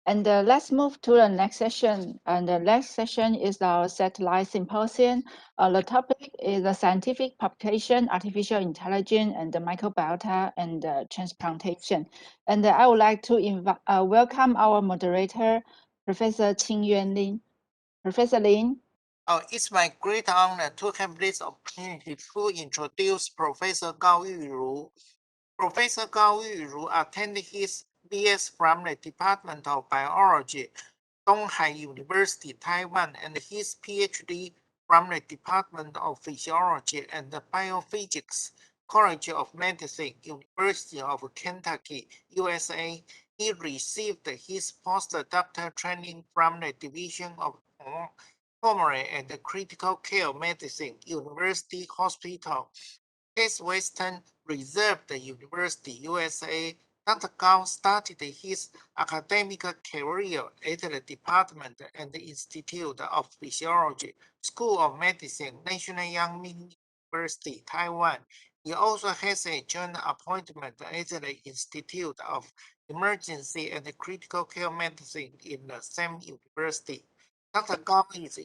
And let's move to the next session. And the next session is our satellite symposium. The topic is the scientific publication, artificial intelligence, and the microbiota and transplantation. And I would like to welcome our moderator, Professor Qingyuan Lin. Professor Lin. It's my great honor to have this opportunity to introduce Professor Gao Yuru. Professor Gao Yuru attended his BS from the Department of Biology, Donghai University, Taiwan, and his PhD from the Department of Physiology and Biophysics, College of Medicine, University of Kentucky, USA. He received his postdoctoral training from the Division of Pulmonary and Critical Care Medicine, University Hospital, Case Western Reserve University, USA. Dr. Gao started his academic career at the Department and Institute of Physiology, School of Medicine, National Yang Ming University, Taiwan. He also has a joint appointment at the Institute of Emergency and Critical Care Medicine in the same university. Dr. Gao is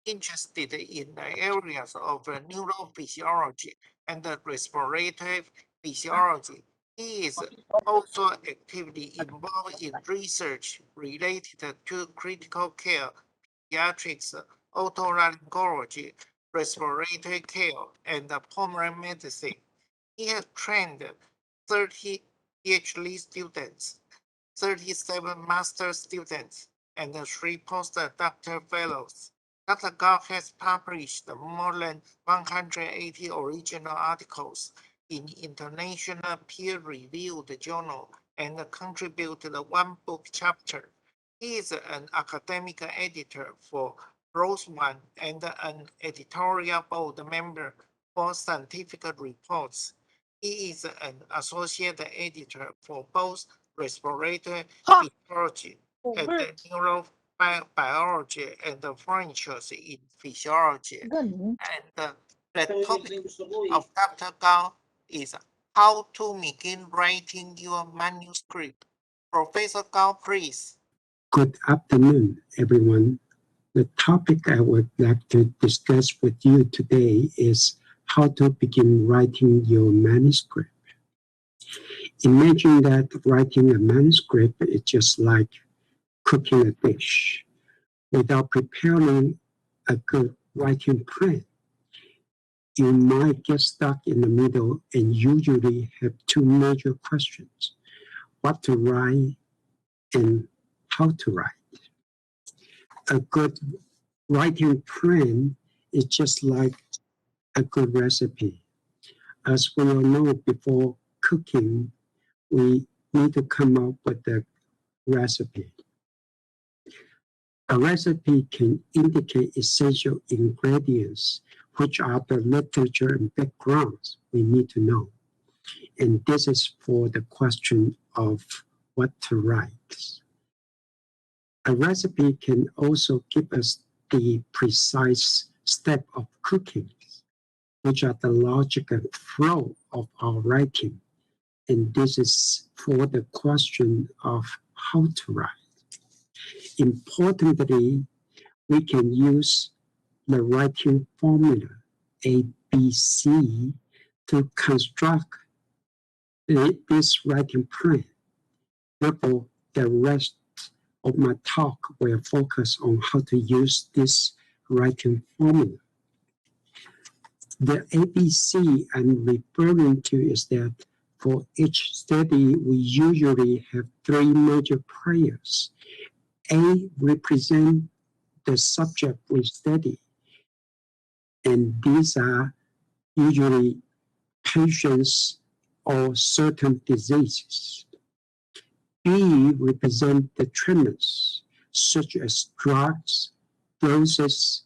interested in the areas of neurophysiology and respiratory physiology. He is also actively involved in research related to critical care, pediatrics, otolaryngology, respiratory care, and pulmonary medicine. He has trained 30 PhD students, 37 master students, and 3 postdoctoral fellows. Dr. Gao has published more than 180 original articles in international peer-reviewed journals and contributed one book chapter. He is an academic editor for PLOS ONE and an editorial board member for Scientific Reports. He is an associate editor for both respiratory physiology and neurobiology and French in physiology. And the topic of Dr. Gao is how to begin writing your manuscript. Professor Gao, please. Good afternoon, everyone. The topic I would like to discuss with you today is how to begin writing your manuscript. Imagine that writing a manuscript is just like cooking a dish. Without preparing a good writing plan, you might get stuck in the middle and usually have two major questions: what to write and how to write. A good writing plan is just like a good recipe. As we all know, before cooking, we need to come up with a recipe. A recipe can indicate essential ingredients, which are the literature and backgrounds we need to know. And this is for the question of what to write. A recipe can also give us the precise step of cooking, which are the logic and flow of our writing. And this is for the question of how to write. Importantly, we can use the writing formula ABC to construct this writing plan. Therefore, the rest of my talk will focus on how to use this writing formula. The ABC I'm referring to is that for each study, we usually have 3 major players. A represents the subject we study, and these are usually patients or certain diseases. B represents the treatments, such as drugs, doses,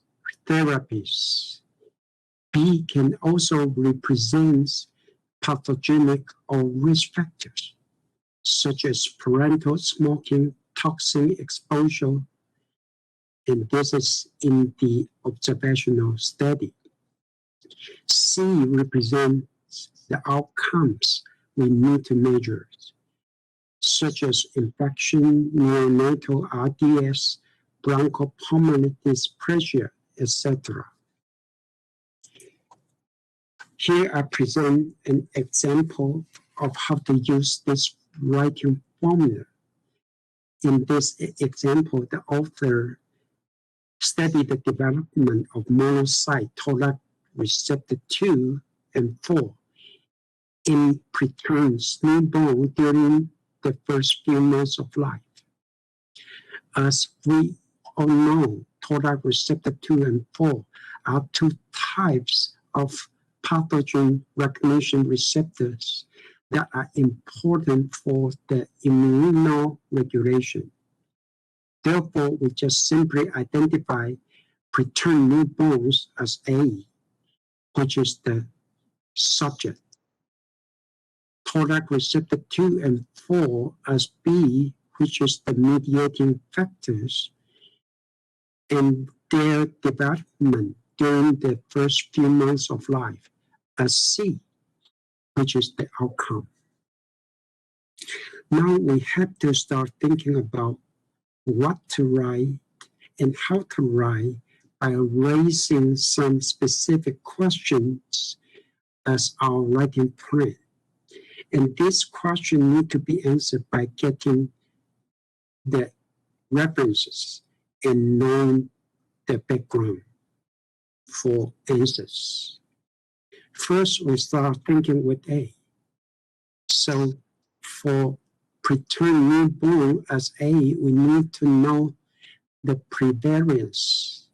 therapies. B can also represent pathogenic or risk factors, such as parental smoking, toxin exposure, and this is in the observational study. C represents the outcomes we need to measure, such as infection, neonatal RDS, bronchopulmonary dysplasia, etc. Here I present an example of how to use this writing formula. In this example, the author studied the development of monocyte toll-like receptor 2 and 4 in preterm newborn during the first few months of life. As we all know, toll-like receptor 2 and 4 are two types of pathogen recognition receptors that are important for the immunoregulation. Therefore, we just simply identify preterm newborns as A, which is the subject, toll-like receptor 2 and 4 as B, which is the mediating factors, and their development during the first few months of life as C, which is the outcome. Now we have to start thinking about what to write and how to write by raising some specific questions as our writing plan. And this question need to be answered by getting the references and knowing the background for answers. First, we start thinking with A. So for preterm newborn as A, we need to know the prevalence,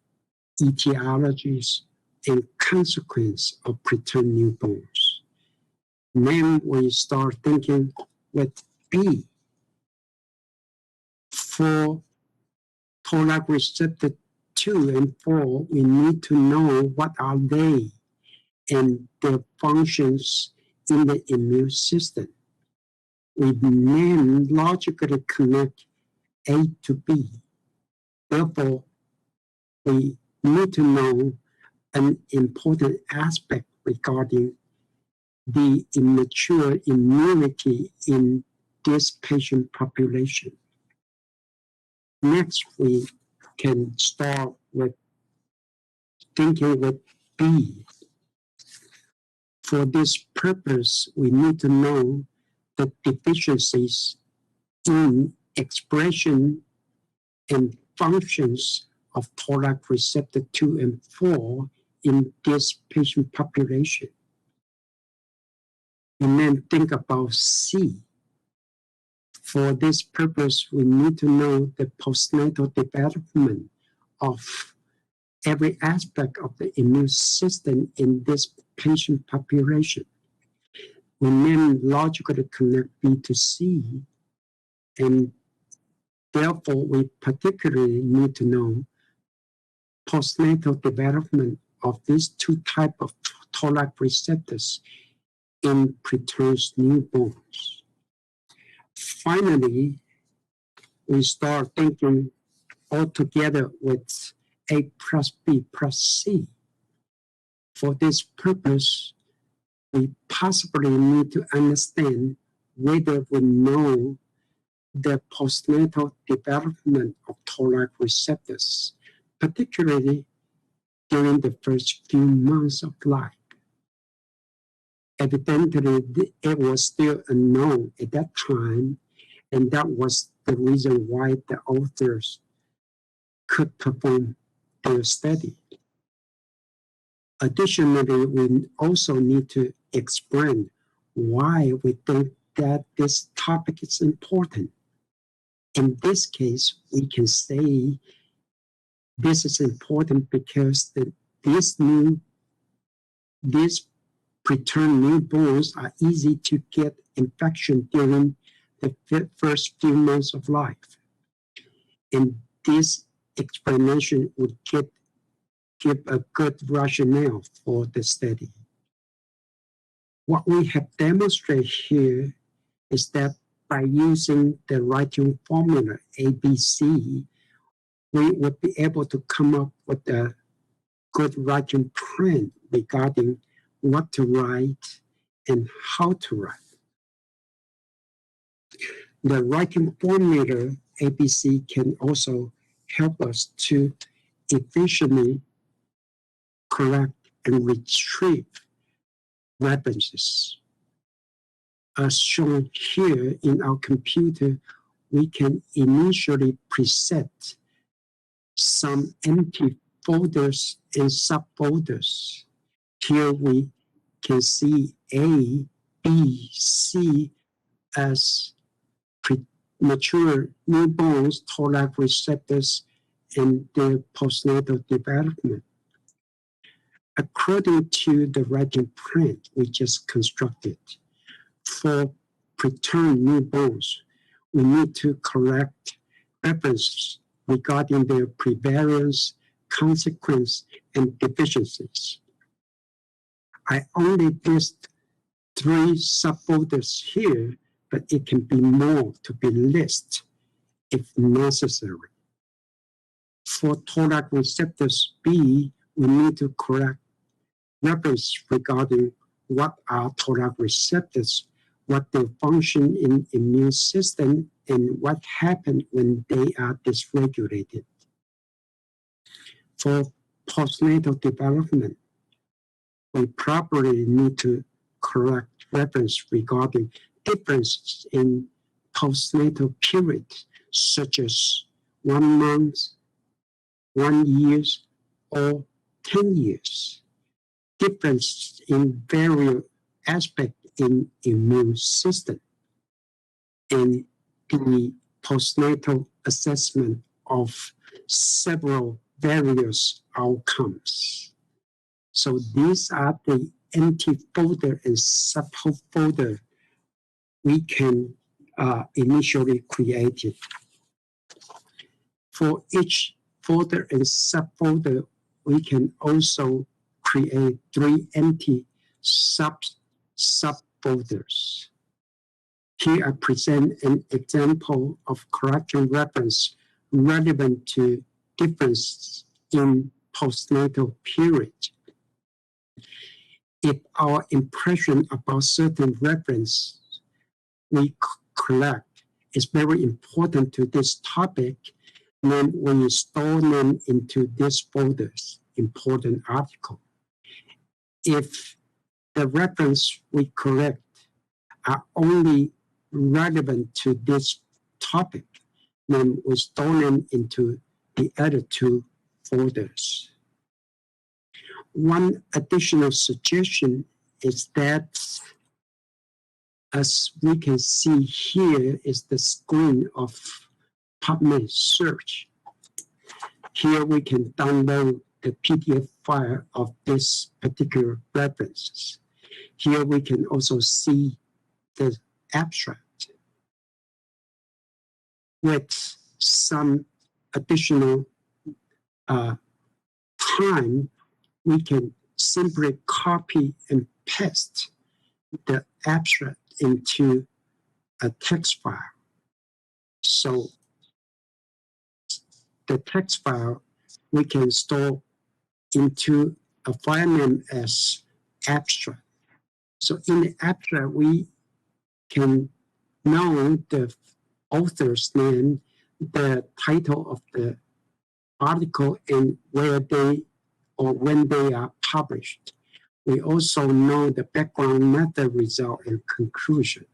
etiologies, and consequence of preterm newborns. Then we start thinking with B. For toll-like receptor 2 and 4, we need to know what are they and their functions in the immune system. We then logically connect A to B. Therefore, we need to know an important aspect regarding the immature immunity in this patient population. Next, we can start with thinking with B. For this purpose, we need to know the deficiencies in expression and functions of toll-like receptor 2 and 4 in this patient population. And then think about C. For this purpose, we need to know the postnatal development of every aspect of the immune system in this patient population. We then logically connect B to C, and therefore we particularly need to know postnatal development of these two types of toll-like receptors in preterm newborns. Finally, we start thinking all together with A plus B plus C. For this purpose, we possibly need to understand whether we know the postnatal development of toll-like receptors, particularly during the first few months of life. Evidently, it was still unknown at that time, and that was the reason why the authors could perform their study. Additionally, we also need to explain why we think that this topic is important. In this case, we can say this is important because these preterm newborns are easy to get infection during the first few months of life. And this explanation would give a good rationale for the study. What we have demonstrated here is that by using the writing formula ABC, we would be able to come up with a good writing plan regarding what to write and how to write. The writing formula ABC can also help us to efficiently correct and retrieve references. As shown here in our computer, we can initially preset some empty folders and subfolders. Here we can see A, B, C as premature newborns, Toll-like receptors, and their postnatal development. According to the writing plan we just constructed, for preterm newborns, we need to correct references regarding their prevariance, consequence, and deficiencies. I only list 3 subfolders here, but it can be more to be listed if necessary. For Toll-like receptors B, we need to correct reference regarding what are Toll-like receptors, what their function in immune system, and what happens when they are dysregulated. For postnatal development, we probably need to correct reference regarding differences in postnatal period, such as 1 month, 1 year, or 10 years. Difference in various aspects in immune system, and the postnatal assessment of several various outcomes. So these are the empty folder and subfolder we can initially create it. For each folder and subfolder, we can also create 3 empty subfolders. Here I present an example of correction reference relevant to difference in postnatal period. If our impression about certain reference we collect is very important to this topic, then we store them into these folders, important article. If the reference we correct are only relevant to this topic, then we store them into the other 2 folders. One additional suggestion is that, as we can see here, is the screen of PubMed search. Here we can download the PDF file of this particular references. Here we can also see the abstract. With some additional time, we can simply copy and paste the abstract into a text file. So the text file we can store into a file name as abstract. So in the abstract, we can know the author's name, the title of the article, and where they or when they are published. We also know the background method, result, and conclusion.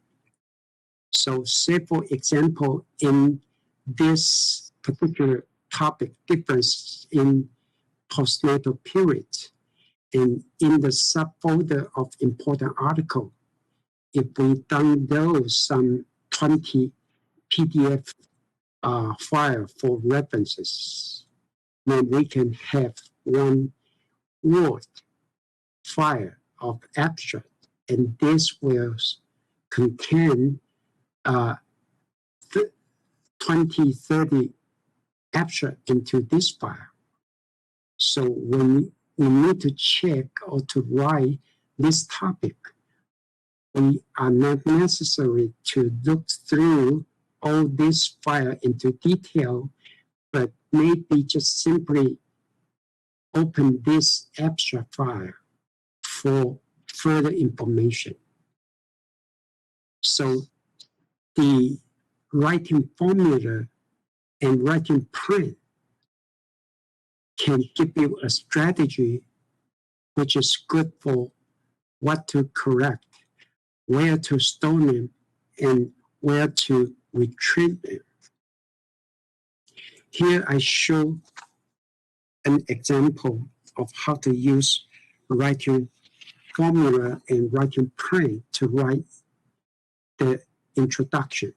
So say, for example, in this particular topic, difference in postnatal period, and in the subfolder of important article, if we download some 20 PDF file for references, then we can have 1 Word file of abstract, and this will contain 20, 30 abstract into this file. So when we need to check or to write this topic, we are not necessary to look through all this file into detail, but maybe just simply open this abstract file for further information. So the writing formula and writing print can give you a strategy which is good for what to correct, where to store them, and where to retrieve them. Here I show an example of how to use writing formula and writing print to write the introduction.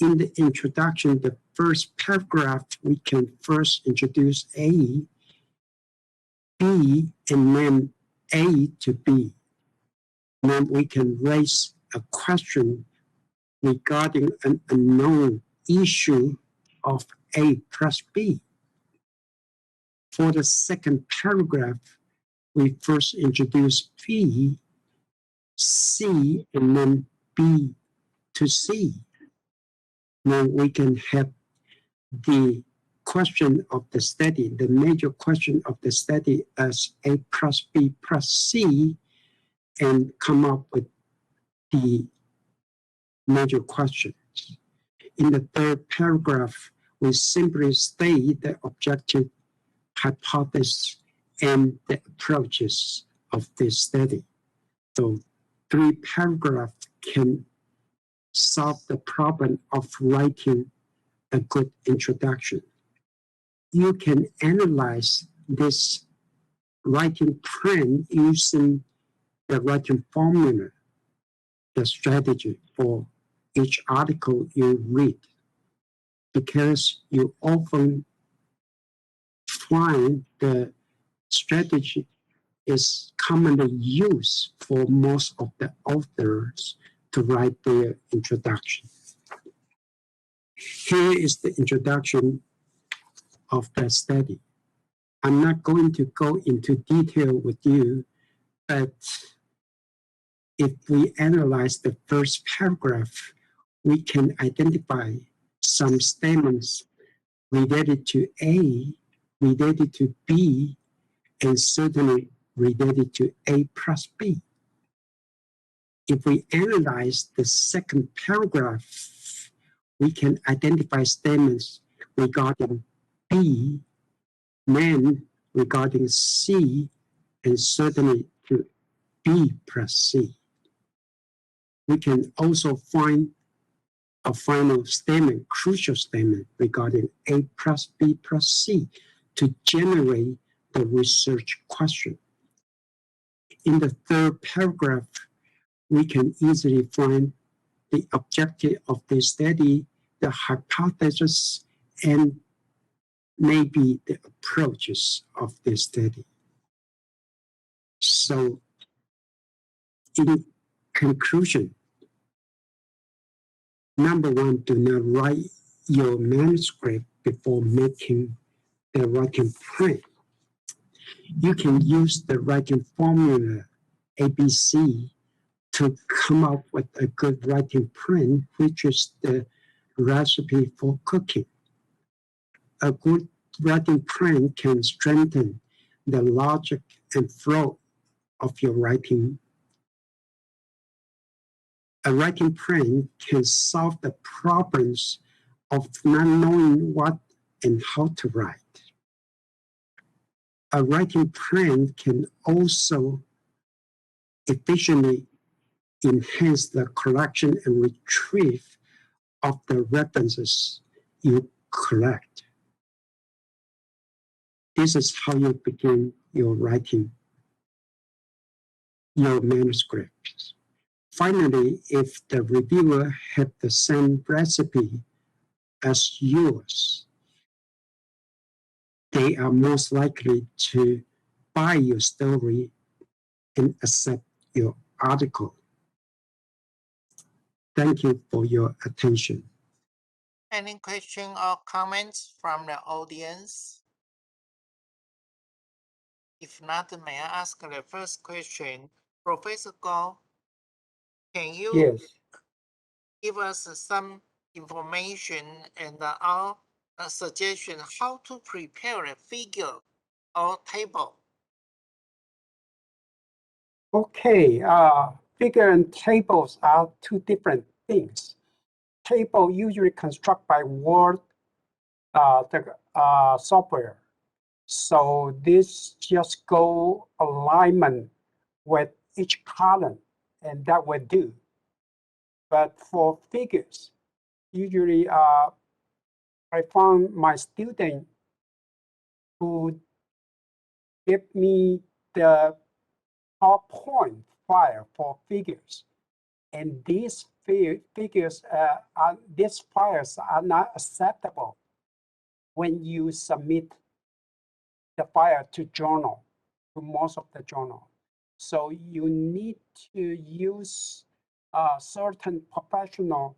In the introduction, the first paragraph, we can first introduce A, B, and then A to B. Then we can raise a question regarding an unknown issue of A plus B. For the second paragraph, we first introduce B, C, and then B to C. Now we can have the question of the study, the major question of the study as A plus B plus C, and come up with the major questions. In the third paragraph, we simply state the objective hypothesis and the approaches of this study. So 3 paragraphs can solve the problem of writing a good introduction. You can analyze this writing plan using the writing formula, the strategy for each article you read, because you often find the strategy is commonly used for most of the authors to write their introduction. Here is the introduction of the study. I'm not going to go into detail with you, but if we analyze the first paragraph, we can identify some statements related to A, related to B, and certainly related to A plus B. If we analyze the second paragraph, we can identify statements regarding B, then regarding C, and certainly to B plus C. We can also find a final statement, crucial statement regarding A plus B plus C to generate the research question. In the third paragraph, we can easily find the objective of the study, the hypothesis, and maybe the approaches of the study. So, in conclusion, number 1, do not write your manuscript before making the writing print. You can use the writing formula ABC to come up with a good writing print, which is the recipe for cooking. A good writing print can strengthen the logic and flow of your writing. A writing print can solve the problems of not knowing what and how to write. A writing print can also efficiently enhance the collection and retrieve of the references you collect. This is how you begin your writing, your manuscripts. Finally, if the reviewer had the same recipe as yours, they are most likely to buy your story and accept your article. Thank you for your attention. Any question or comments from the audience? If not, may I ask the first question? Professor Go, can you Yes. give us some information and our suggestion how to prepare a figure or table? Okay, figure and tables are 2 different things. table usually construct by Word software. So this just go alignment with each column, and that will do. But for figures, usually I found my student who give me the PowerPoint file for figures, and these figures these files are not acceptable when you submit the file to journal, to most of the journal. So you need to use certain professional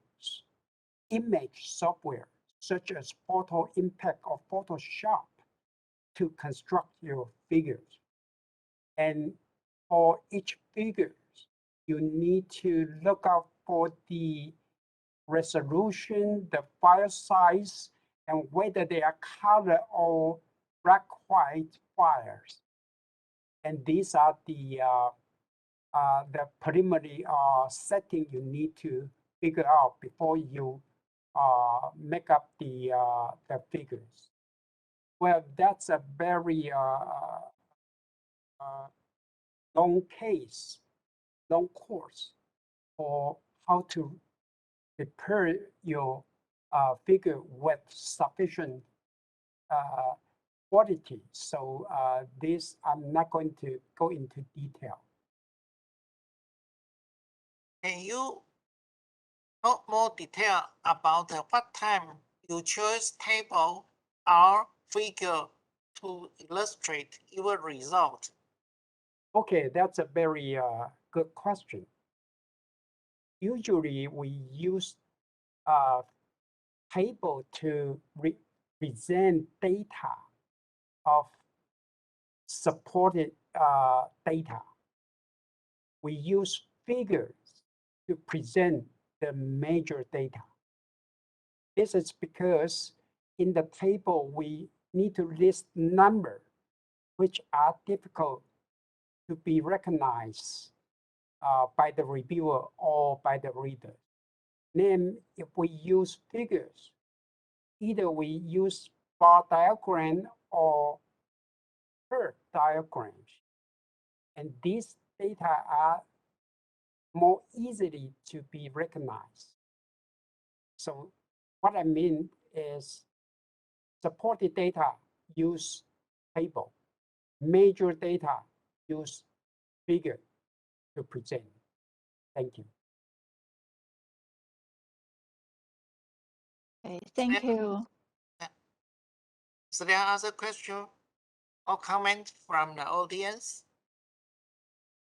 image software, such as Photo Impact or Photoshop, to construct your figures. And for each figure, you need to look out for the resolution, the file size, and whether they are color or black-white files. And these are the preliminary setting you need to figure out before you make up the figures. Well, that's a very long case, long course for how to prepare your figure with sufficient quality. So this, I'm not going to go into detail. Can you talk more detail about what time you choose table or figure to illustrate your result? Okay, that's a very good question. Usually we use table to represent data of supported data. We use figures to present the major data. This is because in the table, we need to list numbers which are difficult to be recognized by the reviewer or by the reader. Then if we use figures, either we use bar diagram or curve diagrams. And these data are more easily to be recognized. So what I mean is supported data use table, major data use figure to present. Thank you. Okay, thank you. Is there other question or comment from the audience?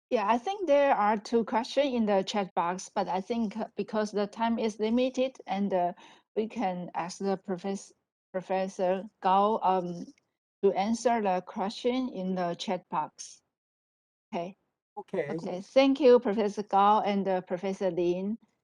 Yeah, I think there are two questions in the chat box, but I think because the time is limited and we can ask the Professor Gao to answer the question in the chat box. Okay. Okay. Okay. Thank you, Professor Gao and Professor Lin.